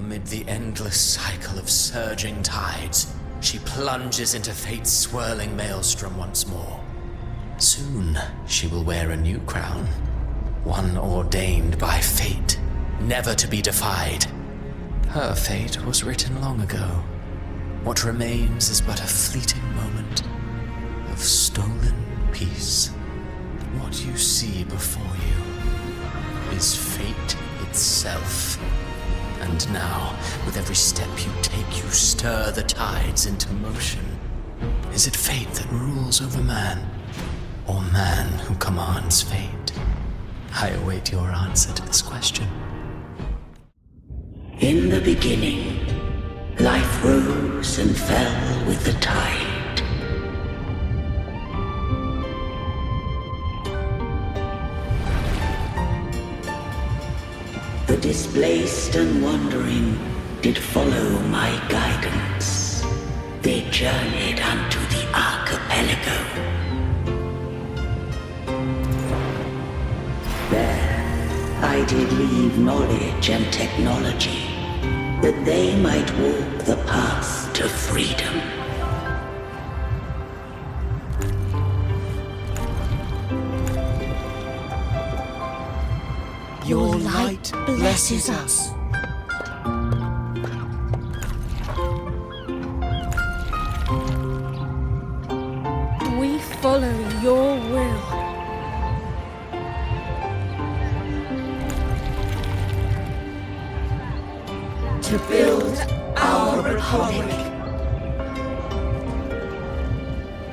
Amid the endless cycle of surging tides, she plunges into fate's swirling maelstrom once more. Soon, she will wear a new crown, one ordained by fate, never to be defied. Her fate was written long ago. What remains is but a fleeting moment of stolen peace. What you see before you is fate itself. And now, with every step you take, you stir the tides into motion. Is it fate that rules over man, or man who commands fate? I await your answer to this question. In the beginning, life rose and fell with the tide. The displaced and wandering did follow my guidance. They journeyed unto the archipelago. There, I did leave knowledge and technology, that they might walk the path to freedom. Your light blesses us. We follow your will. To build our republic.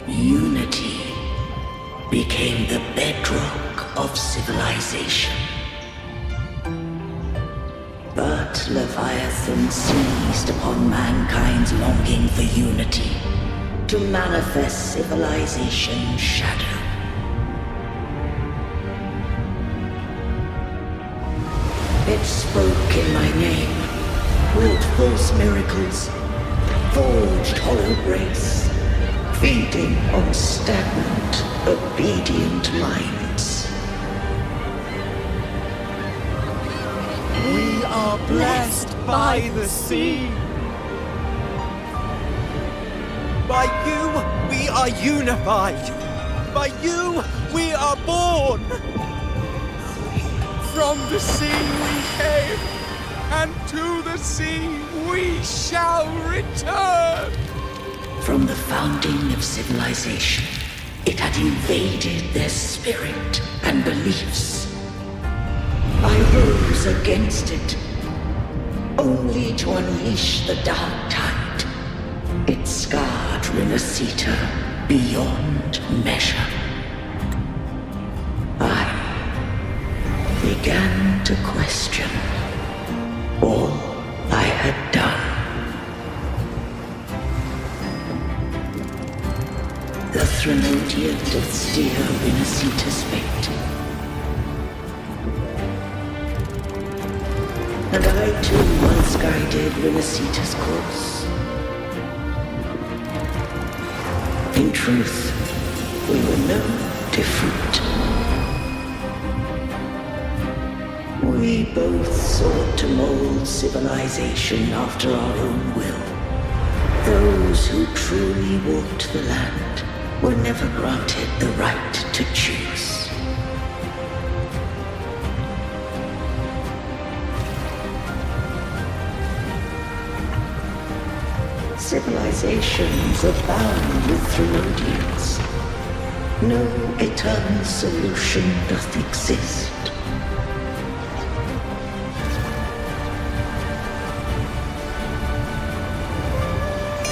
Unity became the bedrock of civilization. But Leviathan seized upon mankind's longing for unity to manifest civilization's shadow. It spoke in my name, wrought false miracles, forged hollow grace, feeding on stagnant, obedient minds. We are blessed by the sea. By you, we are unified. By you, we are born. From the sea we came, and to the sea we shall return. From the founding of civilization, it had invaded their spirit and beliefs. I rose against it, only to unleash the dark tide. It scarred Renacita beyond measure. I began to question all I had done. The Threnodian did steer Renacita's fate. And I too once guided Renacita's course. In truth, we were no different. We both sought to mold civilization after our own will. Those who truly walked the land were never granted the right to choose. Civilizations abound with Threnodians. No eternal solution doth exist.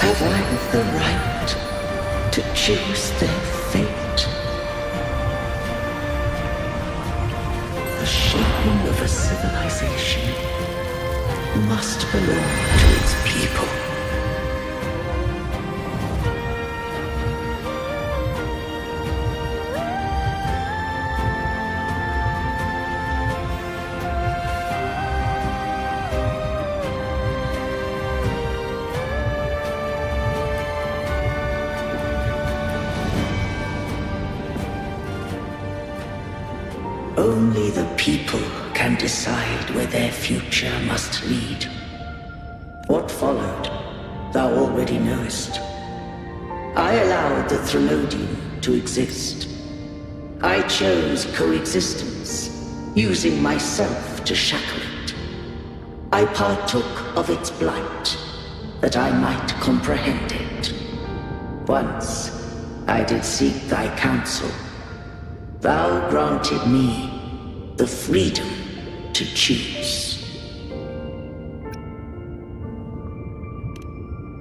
Have I the right to choose their fate? The shaping of a civilization must belong to its people. Only the people can decide where their future must lead. followed, thou already knowest. I allowed the Threnodian to exist. I chose coexistence, using myself to shackle it. I partook of its blight, that I might comprehend it. Once, I did seek thy counsel. Thou granted me the freedom to choose.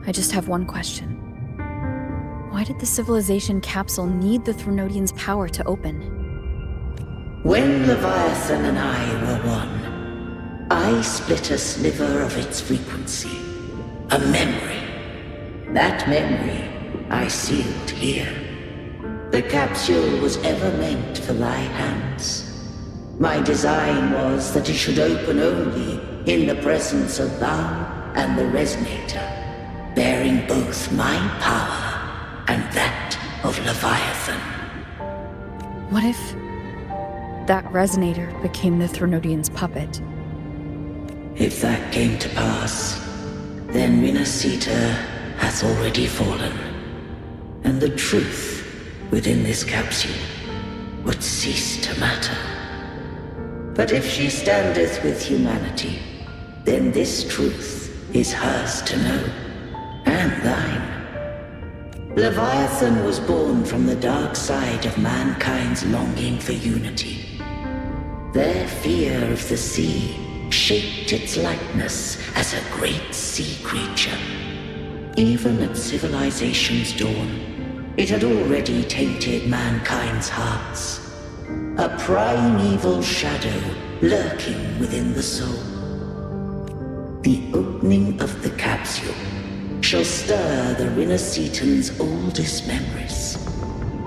I just have one question. Why did the civilization capsule need the Threnodian's power to open? When Leviathan and I were one, I split a sliver of its frequency. A memory. That memory I sealed here. The capsule was ever meant for thy hands. My design was that it should open only in the presence of thou and the Resonator, bearing both my power and that of Leviathan. What if that Resonator became the Threnodian's puppet? If that came to pass, then Minasita hath already fallen, and the truth within this capsule would cease to matter. But if she standeth with humanity, then this truth is hers to know, and thine. Leviathan was born from the dark side of mankind's longing for unity. Their fear of the sea shaped its likeness as a great sea creature. Even at civilization's dawn, it had already tainted mankind's hearts. A primeval shadow lurking within the soul. The opening of the capsule shall stir the Rinascitan's oldest memories.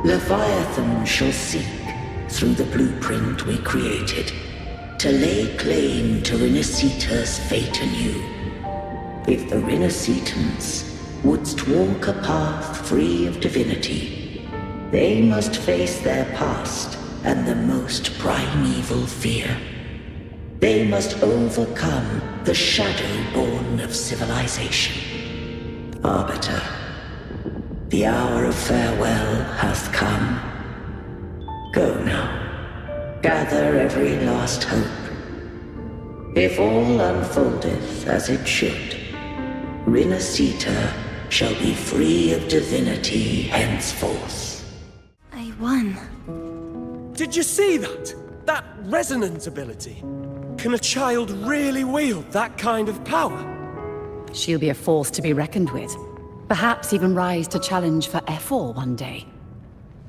Leviathan shall seek, through the blueprint we created, to lay claim to Rinascita's fate anew. If the Rinascitans wouldst walk a path free of divinity, they must face their past and the most primeval fear. They must overcome the shadow born of civilization. Arbiter, the hour of farewell hath come. Go now, gather every last hope. If all unfoldeth as it should, Rinascita shall be free of divinity henceforth. I won. Did you see that? That resonance ability? Can a child really wield that kind of power? She'll be a force to be reckoned with. Perhaps even rise to challenge for F4 one day.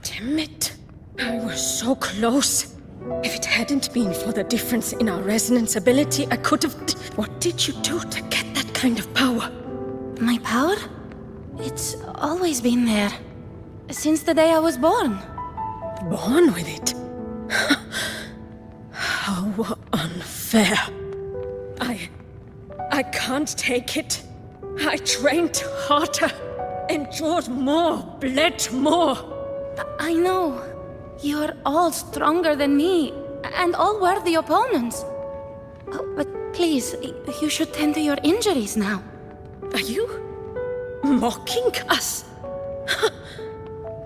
Damn it. I was so close. If it hadn't been for the difference in our resonance ability, I could have... What did you do to get that kind of power? My power? It's always been there. Since the day I was born. Born with it? How unfair. I can't take it. I trained harder, endured more, bled more. I know. You're all stronger than me, and all worthy opponents. Oh, but please, you should tend to your injuries now. Are you mocking us?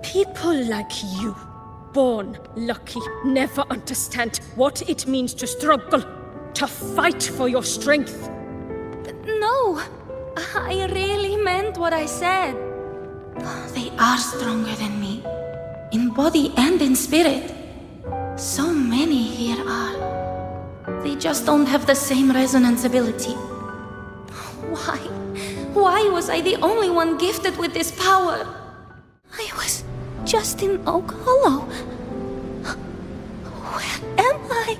People like you, born lucky, never understand what it means to struggle, to fight for your strength. No, I really meant what I said. They are stronger than me, in body and in spirit. So many here are. They just don't have the same resonance ability. Why? Why was I the only one gifted with this power? I was just in Oak Hollow. Where am I?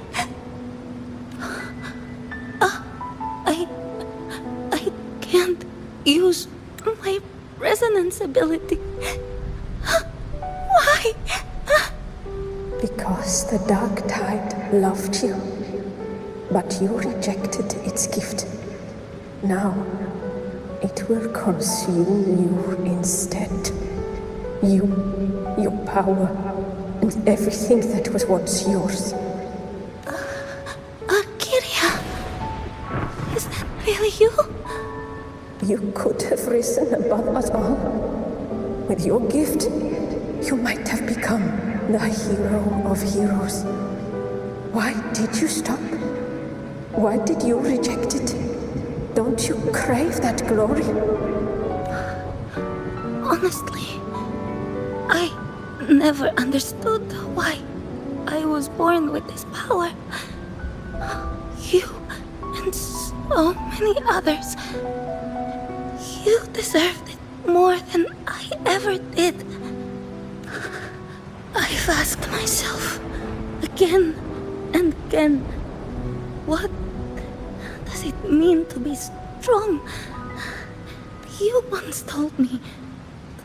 I can't use my resonance ability. Why? Because the Dark Tide loved you, but you rejected its gift. Now, it will consume you instead. You, your power, and everything that was once yours. Kyria, is that really you? You could have risen above us all. With your gift, you might have become the hero of heroes. Why did you stop? Why did you reject it? Don't you crave that glory? Honestly, I never understood why I was born with this power. You and so many others. You deserved it more than I ever did. I've asked myself again and again, what does it mean to be strong? You once told me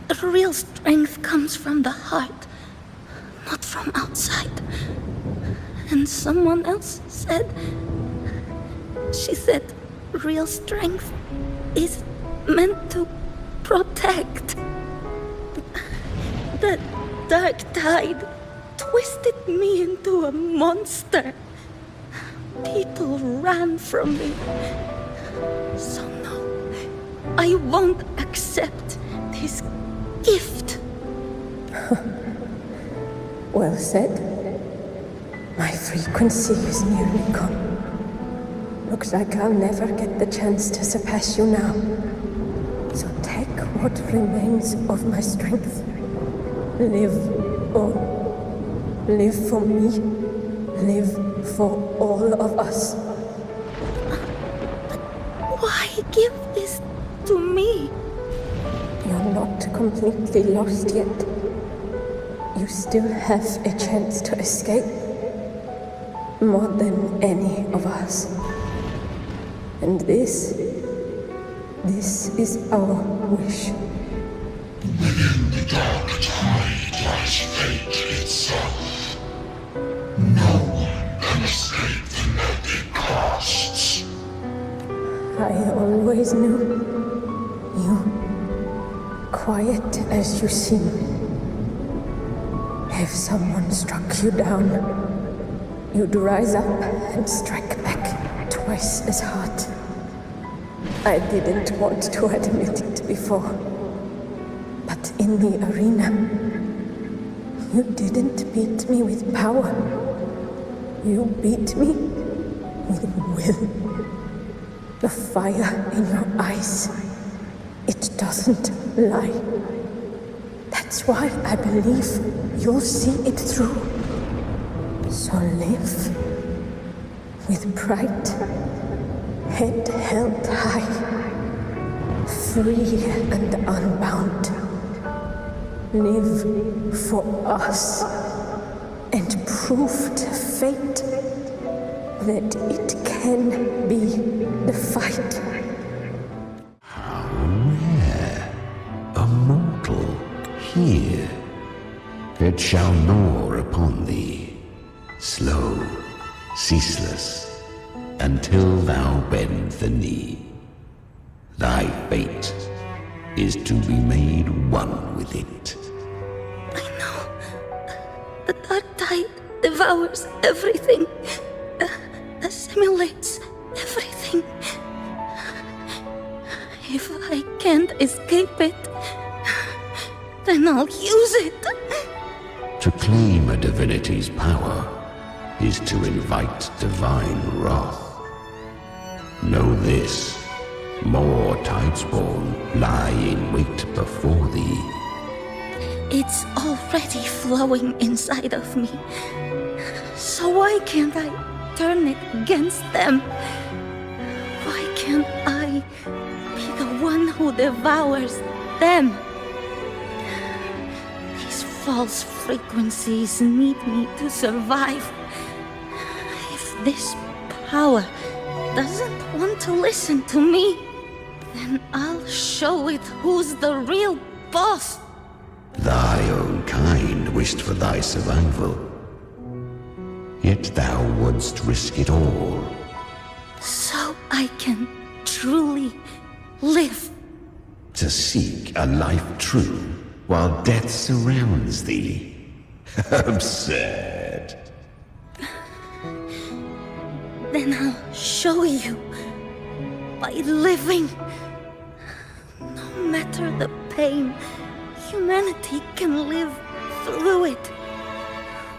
that real strength comes from the heart, not from outside. And someone else said, she said, real strength is meant to protect. That dark tide twisted me into a monster. People ran from me. So no, I won't accept this gift. Well said. My frequency is nearly gone. Looks like I'll never get the chance to surpass you now. So take what remains of my strength. Live on. Live for me. Live for all of us. Why give this to me? You're not completely lost yet. You still have a chance to escape. More than any of us. And this is our wish. Within the dark tide lies fate itself. No one can escape the net it casts. I always knew you, quiet as you seem. If someone struck you down, you'd rise up and strike back twice as hard. I didn't want to admit it before, but in the arena, you didn't beat me with power. You beat me with will. The fire in your eyes, it doesn't lie. That's why I believe you'll see it through. So live with pride, head held high, free and unbound. Live for us and prove to fate that it can be the fight. How rare a mortal here. It shall gnaw upon thee, slow, ceaseless, until thou bend the knee. Thy fate is to be made one with it. I know. The dark tide devours everything. Assimilates everything. If I can't escape it, then I'll use it. To claim a divinity's power is to invite divine wrath. Know this, more Tidespawn lie in wait before thee. It's already flowing inside of me. So why can't I turn it against them? Why can't I be the one who devours them? These false frequencies need me to survive. If this power doesn't want to listen to me, then I'll show it who's the real boss. Thy own kind wished for thy survival. Yet thou wouldst risk it all. So I can truly live. To seek a life true while death surrounds thee. Absurd. Then I'll show you by living matter the pain, humanity can live through it.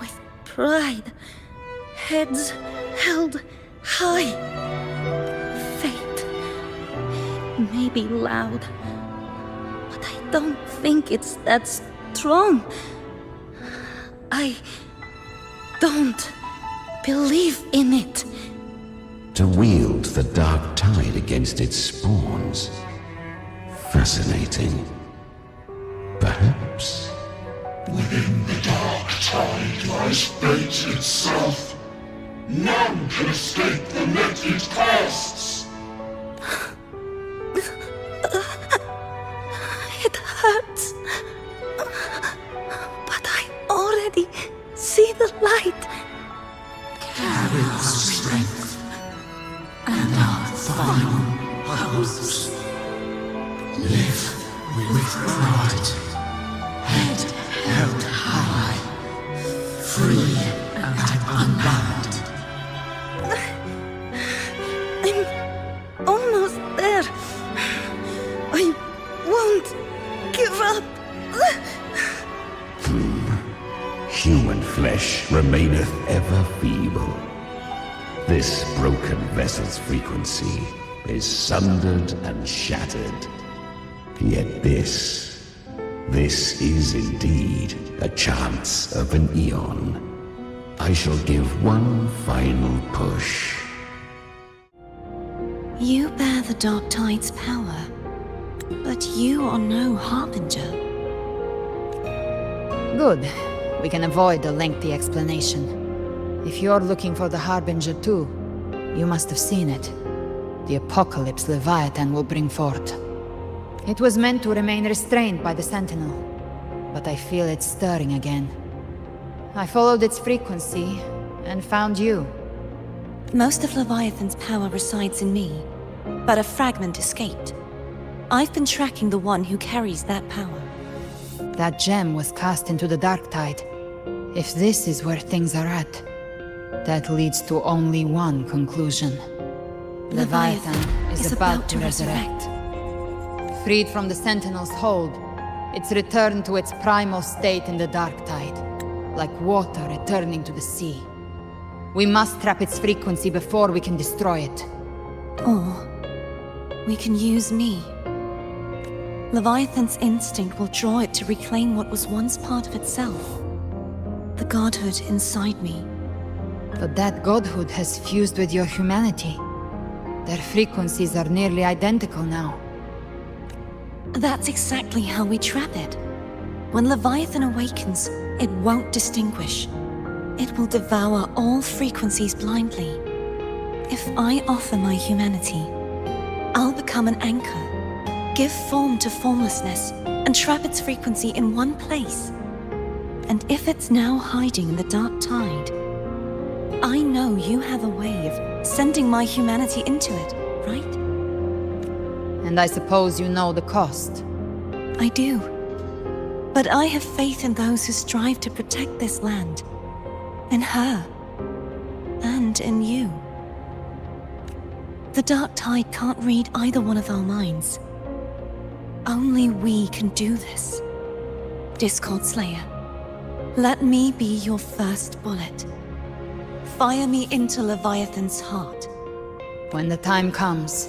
With pride, heads held high. Fate may be loud, but I don't think it's that strong. I don't believe in it. To wield the dark tide against its spawns. Fascinating. Perhaps. Within the dark tide lies fate itself. None can escape the net it casts. It hurts. But I already see the light. Carry the strength and our final hopes. Live with pride, head held high, free and unbound. I'm almost there. I won't give up. Human flesh remaineth ever feeble. This broken vessel's frequency is sundered and shattered. Yet this is indeed a chance of an eon. I shall give one final push. You bear the Dark Tide's power, but you are no harbinger. Good. We can avoid a lengthy explanation. If you're looking for the Harbinger too, you must have seen it. The apocalypse Leviathan will bring forth. It was meant to remain restrained by the Sentinel, but I feel it stirring again. I followed its frequency, and found you. Most of Leviathan's power resides in me, but a fragment escaped. I've been tracking the one who carries that power. That gem was cast into the Dark Tide. If this is where things are at, that leads to only one conclusion. Leviathan is about to resurrect. Freed from the Sentinel's hold, it's returned to its primal state in the Dark Tide, like water returning to the sea. We must trap its frequency before we can destroy it. Or we can use me. Leviathan's instinct will draw it to reclaim what was once part of itself. The godhood inside me. But that godhood has fused with your humanity. Their frequencies are nearly identical now. That's exactly how we trap it. When Leviathan awakens, it won't distinguish. It will devour all frequencies blindly. If I offer my humanity, I'll become an anchor, give form to formlessness, and trap its frequency in one place. And if it's now hiding in the Dark Tide, I know you have a way of sending my humanity into it, right? And I suppose you know the cost. I do. But I have faith in those who strive to protect this land. In her. And in you. The Dark Tide can't read either one of our minds. Only we can do this. Discord Slayer, let me be your first bullet. Fire me into Leviathan's heart. When the time comes,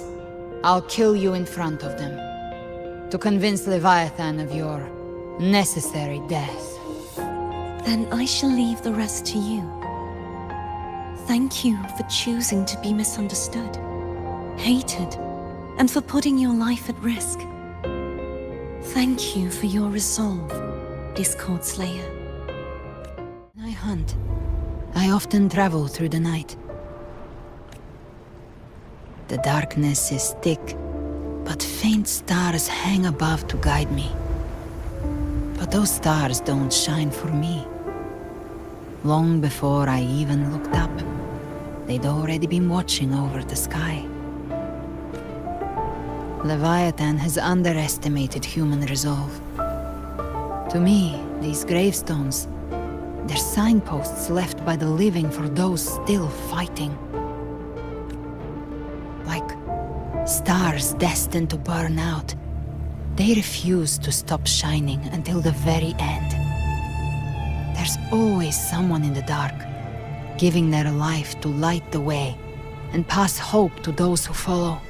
I'll kill you in front of them. To convince Leviathan of your necessary death. Then I shall leave the rest to you. Thank you for choosing to be misunderstood, hated, and for putting your life at risk. Thank you for your resolve, Discord Slayer. When I hunt, I often travel through the night. The darkness is thick, but faint stars hang above to guide me. But those stars don't shine for me. Long before I even looked up, they'd already been watching over the sky. Leviathan has underestimated human resolve. To me, these gravestones, they're signposts left by the living for those still fighting. Like stars destined to burn out, They refuse to stop shining until the very end. There's always someone in the dark, giving their life to light the way and pass hope to those who follow.